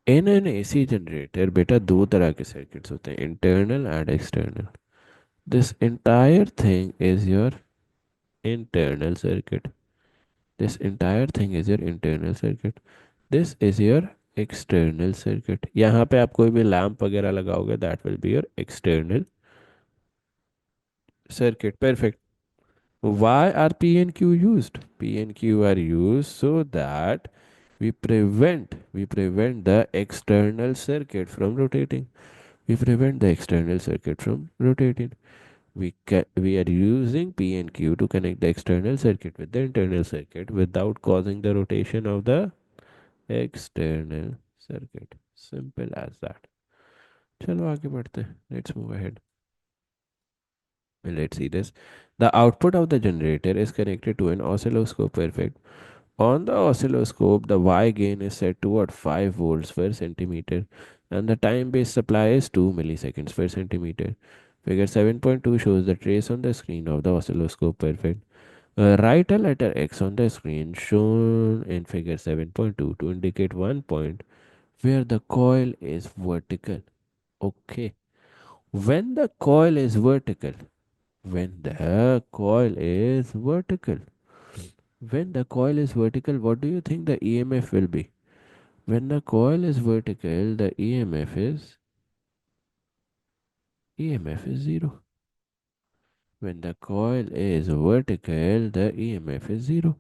[SPEAKER 1] In an AC generator बेटा दो तरह के circuits होते हैं, internal and external. This entire thing is your internal circuit. This entire thing is your internal circuit. This is your external circuit. यहाँ पे आप कोई भी लैंप वगैरह लगाओगे that will be your external circuit. Perfect. Why are P and Q used? P and Q are used so that we prevent the external circuit from rotating. We prevent the external circuit from rotating. We are using P and Q to connect the external circuit with the internal circuit without causing the rotation of the external circuit. Simple as that. चलो आगे बढ़ते हैं. Let's move ahead. Let's see this. The output of the generator is connected to an oscilloscope. Perfect. On the oscilloscope, the Y gain is set to what? 5 volts per centimeter, and the time based supply is 2 milliseconds per centimeter. Figure 7.2 shows the trace on the screen of the oscilloscope. Perfect. Write a letter X on the screen shown in figure 7.2 to indicate one point where the coil is vertical. Okay. When the coil is vertical, when the coil is vertical, when the coil is vertical, what do you think the EMF will be? When the coil is vertical, the EMF is zero. When the coil is vertical, the EMF is zero.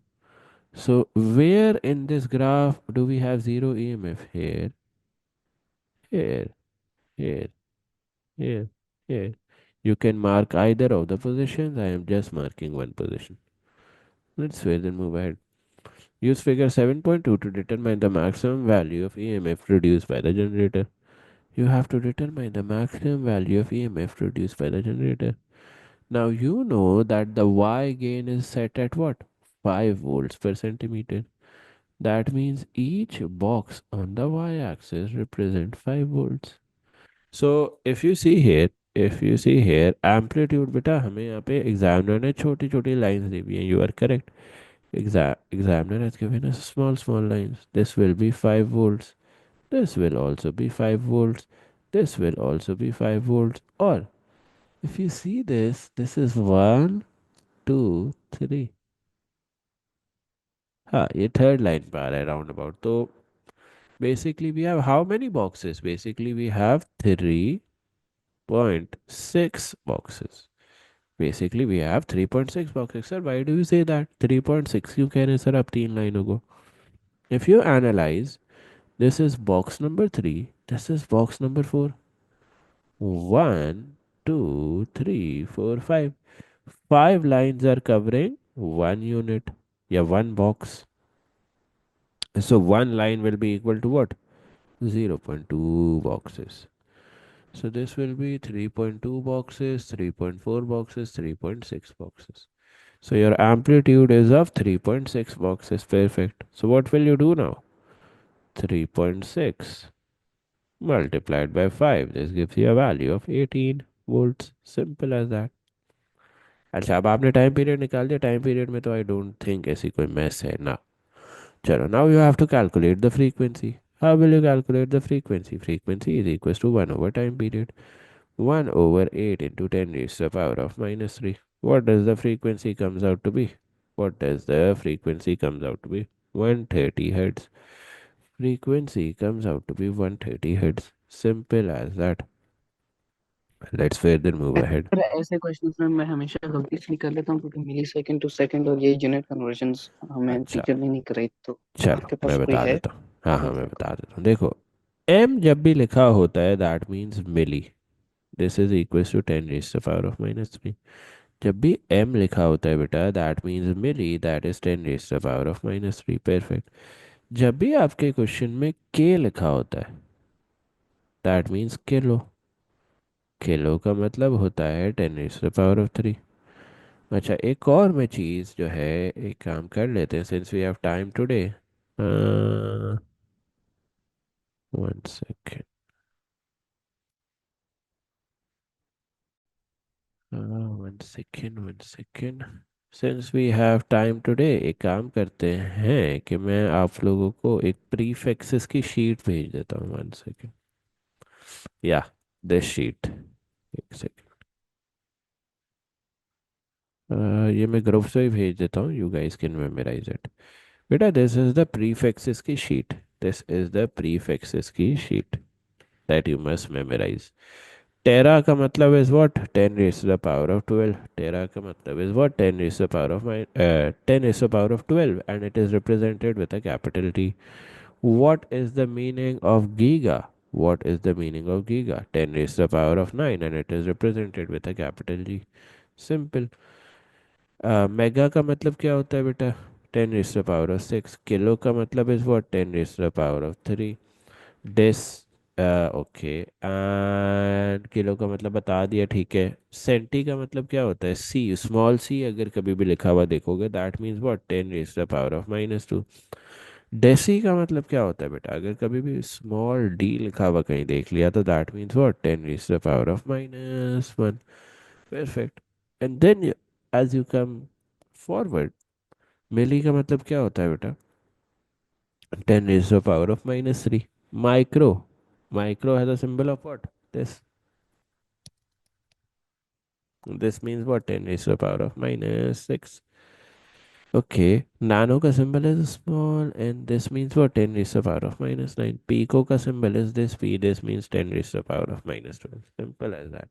[SPEAKER 1] So where in this graph do we have zero EMF? Here, here, here, here, here. You can mark either of the positions. I am just marking one position. Let's further move ahead. Use figure 7.2 to determine the maximum value of EMF produced by the generator. You have to determine the maximum value of EMF produced by the generator. Now you know that the Y gain is set at what? 5 volts per centimeter. That means each box on the Y axis represent 5 volts. So if you see here amplitude बेटा हमें यहाँ पे examiner ने छोटी छोटी lines दी हुई हैं. You are correct. Examiner has given us small lines. This will be 5 volts. This will also be 5 volts. This will also be 5 volts. Or if you see this, this is 1, two three. हाँ, ये third line पे आ रहा है round about. तो basically we have how many boxes? Basically we have 3.6 boxes. Basically, we have 3.6 boxes. Sir, why do you say that? 3.6 क्यों कह रहे हैं सर आप तीन लाइनों को? If you analyze, this is box number 3, this is box number 4. 1, 2, 3, 4, 5. 5 lines are covering one unit. Yeah, one box. So one line will be equal to what? 0.2 boxes. So this will be 3.2 boxes, 3.4 boxes, 3.6 boxes. So your amplitude is of 3.6 boxes. Perfect. So what will you do now? 3.6 multiplied by 5. This gives you a value of 18 volts. Simple as that. अच्छा, अब आपने time period निकाल दिया। Time period में तो I don't think ऐसी कोई mess है ना। चलो, now you have to calculate the frequency. How will you calculate the frequency? Frequency is equal to 1 over time period. 1 over 8 into 10 raised to the power of minus 3. What does the frequency comes out to be? What does the frequency comes out to be? 130 hertz. Frequency comes out to be 130 hertz. Simple as that. Let's further move ahead.
[SPEAKER 2] पर ऐसे questions में मैं हमेशा गलती इसलिए कर लेता हूँ क्योंकि मिली सेकंड टू सेकंड और ये यूनिट कन्वर्जन्स हमें
[SPEAKER 1] अच्छा,
[SPEAKER 2] टीचर ने नहीं कराई। तो
[SPEAKER 1] चलो
[SPEAKER 2] आपके पास
[SPEAKER 1] मैं
[SPEAKER 2] कोई
[SPEAKER 1] बता
[SPEAKER 2] है
[SPEAKER 1] देता हूँ। हाँ हाँ,
[SPEAKER 2] तो
[SPEAKER 1] मैं
[SPEAKER 2] बताओ।
[SPEAKER 1] बता देता हूँ। देखो, m जब भी लिखा होता है that means milli. This is equal to 10 raise to the power of minus 3। जब भी m लिखा होता है बेटा that means milli, that is 10 raise to the power of minus 3। Perfect. जब भी आपके क्वेश्चन में k लिखा होता है दैट मीन्स किलो। किलो का मतलब होता है 10 raise to the power of 3। अच्छा, एक और मैं चीज़ जो है, एक काम कर लेते हैं since we have time today. One second, one second, one second. Since we have time today, एक काम करते हैं कि मैं आप लोगों को एक प्रीफिक्सेस की शीट भेज देता हूँ। वन सेकेंड, या दिस शीट। एक सेकेंड, ये मैं ग्रुप से ही भेज देता हूँ। You guys can memorize it. बेटा, दिस इज द प्रीफिक्सेस की sheet. This is the prefixes की sheet that you must memorize. Tera का मतलब is what? 10 raise to the power of 12। Tera का मतलब is what? 10 raise to the power of 10 raise to the power of 12 and it is represented with a capital T. What is the meaning of giga? What is the meaning of giga? 10 raised to the power of 9 and it is represented with a capital G. Simple. Mega का मतलब क्या होता है बेटा? 10 raised to the power of 6। Kilo का मतलब is what? 10 raised to the power of 3। डेस, okay, and kilo का मतलब बता दिया, ठीक है। सेंटी का मतलब क्या होता है? सी, स्मॉल सी अगर कभी भी लिखा हुआ देखोगे that means what? 10 raise to the power of minus 2। Deci का मतलब क्या होता है बेटा? अगर कभी भी स्मॉल डी लिखा हुआ कहीं देख लिया तो that means what? 10 raise to the power of minus 1। Perfect. And then as you come forward, milli का मतलब क्या होता है बेटा? 10 raised to the power of minus 3. Micro. Micro has a symbol of what? This. This means what? 10 raised to the power of minus 6. Okay. Nano ka symbol is small and this means what? 10 raised to the power of minus 9. Pico ka symbol is this. P. This means 10 raised to the power of minus 12. Simple as that.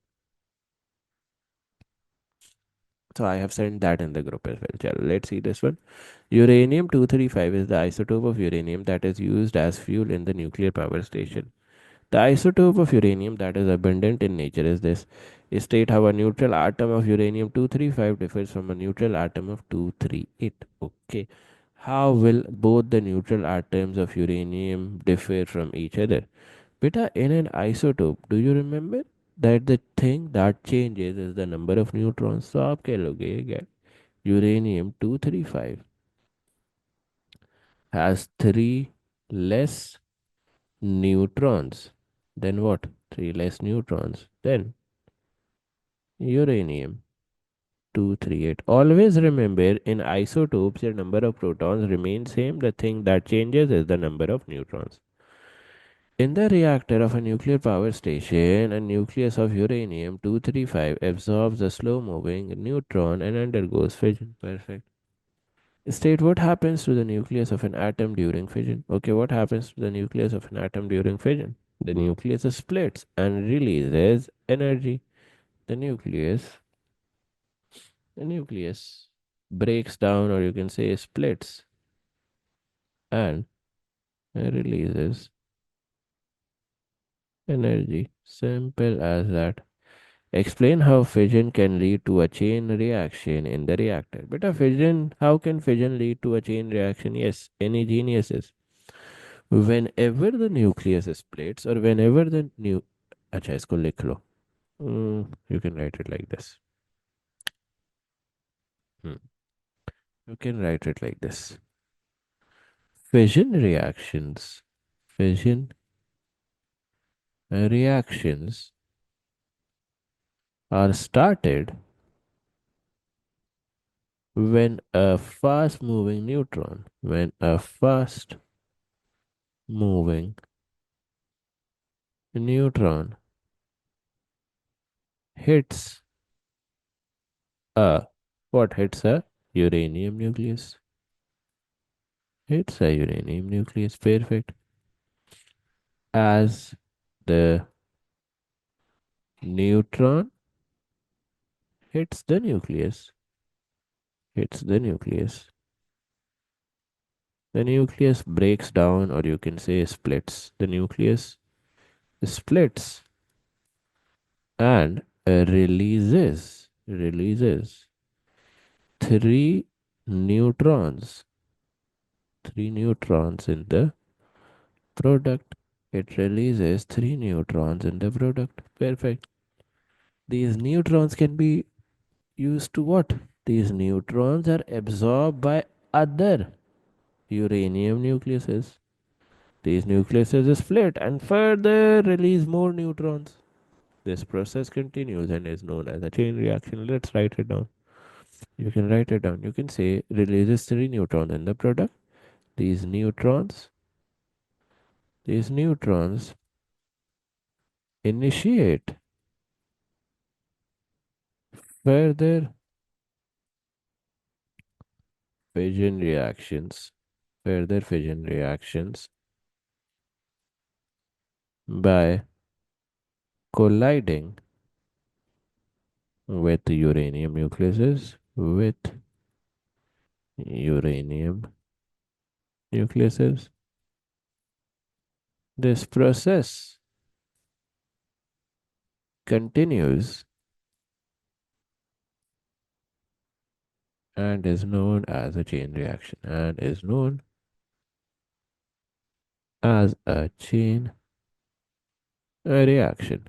[SPEAKER 1] So I have sent that in the group as well. Chalo, let's see this one. Uranium 235 is the isotope of uranium that is used as fuel in the nuclear power station. The isotope of uranium that is abundant in nature is this. State how a neutral atom of uranium 235 differs from a neutral atom of 238. Okay. How will both the neutral atoms of uranium differ from each other? Beta, in an isotope, do you remember that the thing that changes is the number of neutrons? So आप क्या लोगे ये? Uranium 235 has 3 less neutrons. Then what? 3 less neutrons. Then uranium 238. Always remember, in isotopes the number of protons remains same. The thing that changes is the number of neutrons. In the reactor of a nuclear power station, a nucleus of uranium 235 absorbs a slow moving neutron and undergoes fission. Perfect. State what happens to the nucleus of an atom during fission. Okay, what happens to the nucleus of an atom during fission? The nucleus splits and releases energy. The nucleus, the nucleus breaks down, or you can say splits, and releases energy. Simple as that. Explain how fission can lead to a chain reaction in the reactor. But a fission, how can fission lead to a chain reaction? Yes, any geniuses. Whenever the nucleus splits or whenever the new अच्छा इसको लिख लो. You can write it like this. Hmm. You can write it like this. Fission reactions. Fission reactions are started when a fast moving neutron, when a fast moving neutron hits a what hits a uranium nucleus. Hits a uranium nucleus. Perfect. As the neutron hits the nucleus, hits the nucleus. The nucleus breaks down, or you can say splits. The nucleus splits and releases three neutrons, three neutrons in the product. It releases three neutrons in the product. Perfect. These neutrons can be used to what? These neutrons are absorbed by other uranium nucleuses. These nucleuses split and further release more neutrons. This process continues and is known as a chain reaction. Let's write it down. You can write it down. You can say releases three neutrons in the product. These neutrons, these neutrons initiate further fission reactions, further fission reactions by colliding with uranium nucleuses, with uranium nucleuses. This process continues and is known as a chain reaction and is known as a chain reaction.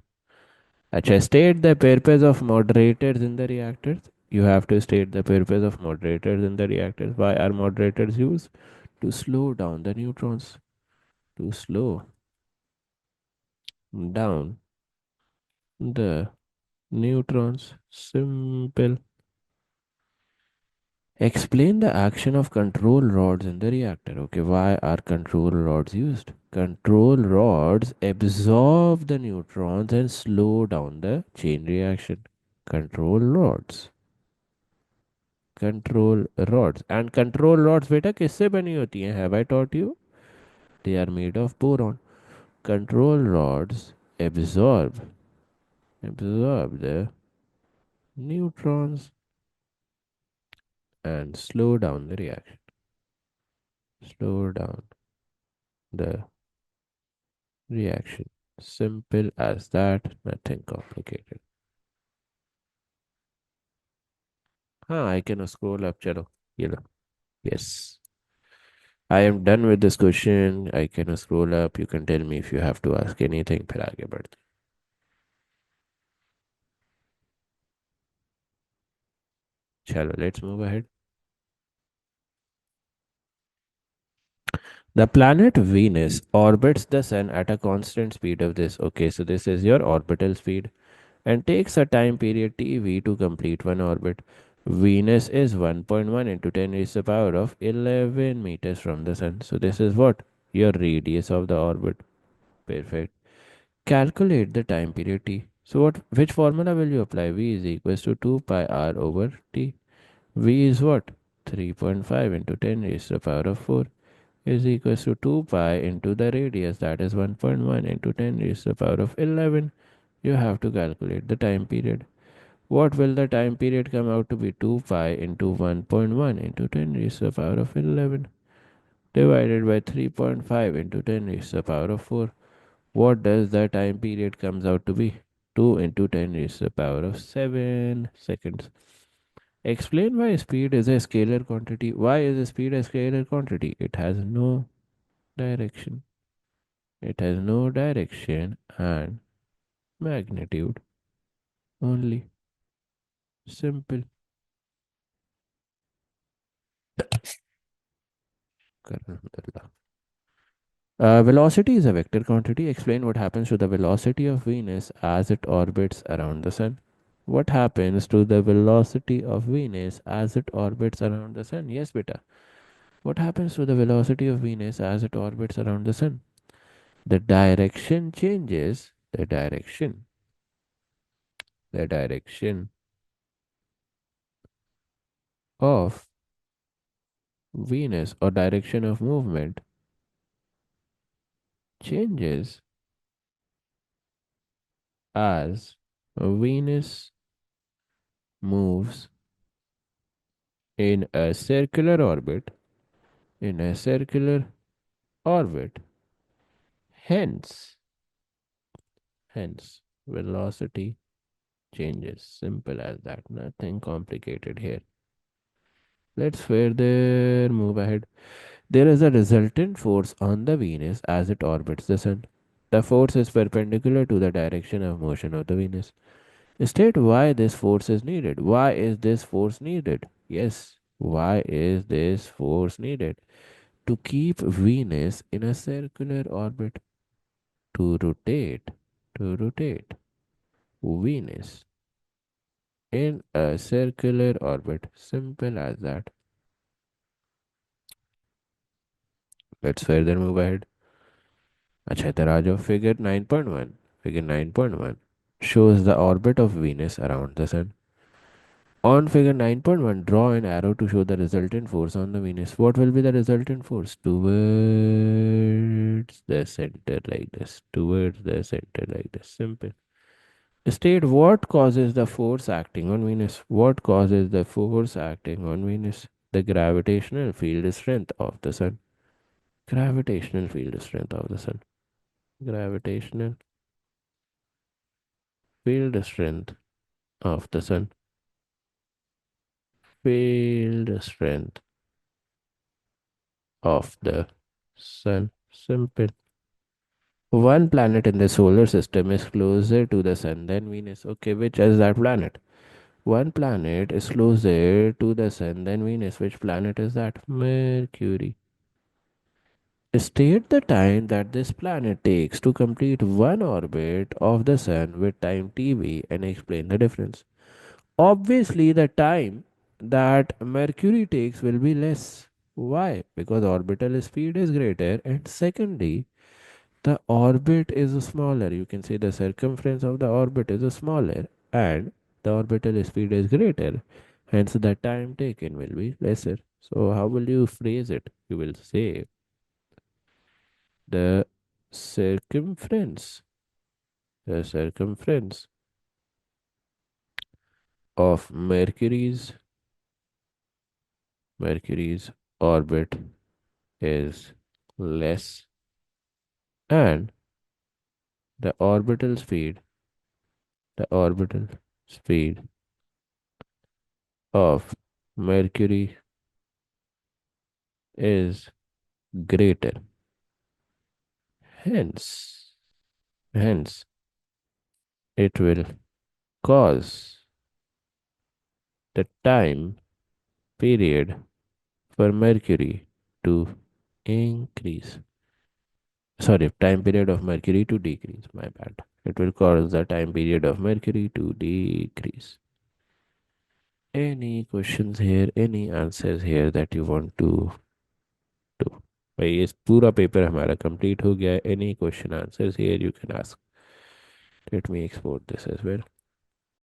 [SPEAKER 1] अच्छा, state the purpose of moderators in the reactors. You have to state the purpose of moderators in the reactors. Why are moderators used? To slow down the neutrons. To slow down the neutrons. Simple. Explain the action of control rods in the reactor. Okay, why are control rods used? Control rods absorb the neutrons and slow down the chain reaction. Control rods. Control rods. And control rods बेटा किससे बनी होती हैं? Have I taught you? They are made of boron. Control rods absorb the neutrons and slow down the reaction. Slow down the reaction. Simple as that, nothing complicated. हाँ, I can scroll up. चलो, ये लो. Yes. I am done with this question. I can scroll up. You can tell me if you have to ask anything. फिर आगे बढ़ते. चलो, let's move ahead. The planet Venus orbits the sun at a constant speed of this. Okay, so this is your orbital speed and takes a time period TV to complete one orbit. Venus is 1.1 into 10 raised to the power of 11 meters from the sun. So this is what? Your radius of the orbit. Perfect. Calculate the time period t. So which formula will you apply? V is equals to 2 pi r over t. V is what? 3.5 into 10 raised to the power of 4 is equals to 2 pi into the radius, that is 1.1 into 10 raised to the power of 11. You have to calculate the time period. What will the time period come out to be? 2 pi into 1.1 into 10 raised to the power of 11 divided by 3.5 into 10 raised to the power of 4. What does the time period comes out to be? 2 into 10 raised to the power of 7 seconds. Explain why speed is a scalar quantity. Why is speed a scalar quantity? It has no direction. It has no direction and magnitude only. Simple. Velocity is a vector quantity. Explain what happens to the velocity of Venus as it orbits around the Sun. What happens to the velocity of Venus as it orbits around the Sun? Yes, beta. What happens to the velocity of Venus as it orbits around the Sun? The direction changes. The direction of Venus or direction of movement changes as Venus moves in a circular orbit. In a circular orbit. Hence, velocity changes. Simple as that. Nothing complicated here. Let's further move ahead. There is a resultant force on the Venus as it orbits the Sun. The force is perpendicular to the direction of motion of the Venus. State why this force is needed. Why is this force needed? Yes, why is this force needed? To keep Venus in a circular orbit. To rotate, to rotate Venus in a circular orbit. Simple as that. Let's further move ahead. Acha, Tarajo, figure 9.1. Figure 9.1 shows the orbit of Venus around the Sun. On figure 9.1, draw an arrow to show the resultant force on the Venus. What will be the resultant force? Towards the center like this. Towards the center like this. Simple. State what causes the force acting on Venus. What causes the force acting on Venus? The gravitational field strength of the Sun. Gravitational field strength of the Sun. Gravitational field strength of the Sun. Field strength of the Sun. Simple. One planet in the solar system is closer to the Sun than Venus. Okay, which is that planet? One planet is closer to the Sun than Venus. Which planet is that? Mercury. State the time that this planet takes to complete one orbit of the Sun with time TV and explain the difference. Obviously, the time that Mercury takes will be less. Why? Because orbital speed is greater, and secondly, the orbit is smaller. You can say the circumference of the orbit is smaller, and the orbital speed is greater. Hence, the time taken will be lesser. So, how will you phrase it? You will say the circumference, the circumference of Mercury's orbit is less, and the orbital speed of Mercury is greater. Hence, it will cause the time period for Mercury to increase. Sorry, time period of Mercury to decrease. My bad. It will cause the time period of Mercury to decrease. Any questions here? Any answers here that you want to do? भाई ये पूरा paper हमारा complete हो गया है. Any question answers here you can ask. Let me export this as well.